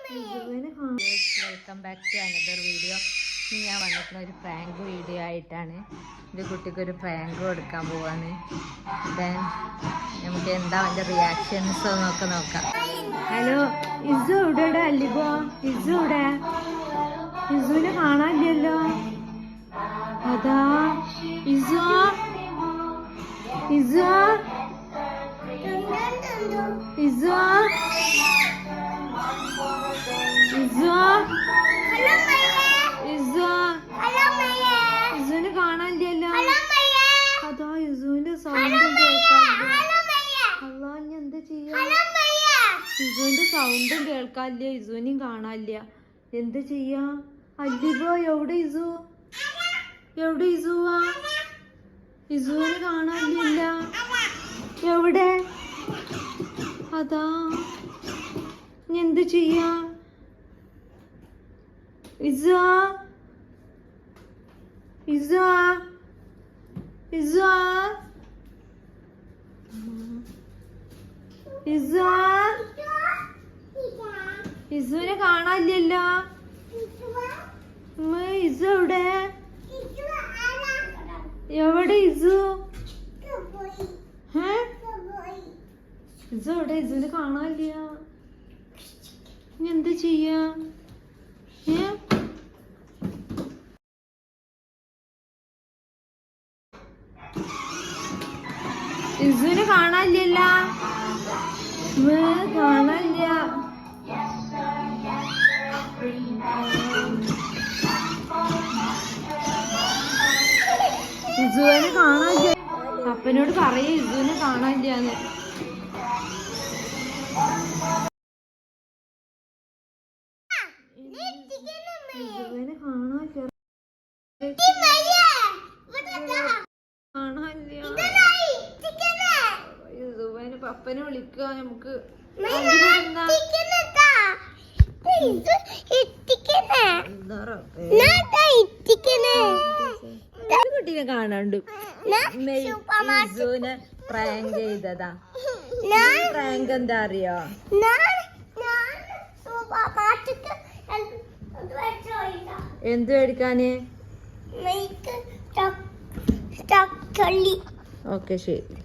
Welcome back to another video. ഇനി ഞാൻ വന്നിട്ടുള്ള ഒരു പ്രാങ്ക് വീഡിയോ ആയിട്ടാണ്. എൻ്റെ കുട്ടിക്ക് ഒരു പ്രാങ്ക് കൊടുക്കാൻ പോവാണ്. ദെൻ നമുക്ക് എന്താ അവൻ്റെ റിയാക്ഷൻസ് എന്നൊക്കെ നോക്കാം. ഹലോ ഇസു ഇവിടെ അല്ലിബോ? ഇസു ഇവിടെ? ഇസുവിനെ കാണാനില്ലല്ലോ. അതാ ഇസു ഇസു ഇസു ഇസുവിനെ കാണാനില്ലല്ലോ. അതാ ഇസുവിന്റെ സൗണ്ട് അല്ലാ, ഇനി എന്താ ചെയ്യാ? ഇസുവിന്റെ സൗണ്ടും കേൾക്കാനില്ല, ഇസുവിനെയും കാണാനില്ല. എന്താ ചെയ്യാ? അല്ലിബോ എവിടെ ഇസു? എവിടെ ഇസുവാ? ഇസുവിനെ കാണാനില്ല. എവിടെ? അതാ ഇനി എന്ത് ചെയ്യാ? ഇസുവാ ഇസുവാ ഇസുവാ ഇസുവാ ഇസുവിനെ കാണാനില്ലല്ലോ. ഇസു എവിടെ? എവിടെ ഇസു? ഇസു എവിടെ? ഇസുവിനെ കാണാനില്ല. ഇനി എന്താ ചെയ്യാ? ഇസുവിനെ കാണാനില്ല. കാണാനില്ല. ഇസുവിനെ കാണാനില്ല. അപ്പനോട് പറയേ ഇസുവിനെ കാണാനില്ലാന്ന്. ഇസുവിനെ കാണാനില്ല. ഇസുവിനെ പപ്പനെ വിളിക്കുക നമുക്ക്. കുട്ടീനെ കാണാണ്ട് ഇസുവിനെ പ്രാങ്ക് ചെയ്തതാ. പ്രാങ്ക് എന്താ അറിയോ? എന്ത് മേടിക്കാന്? ഓക്കെ ശരി.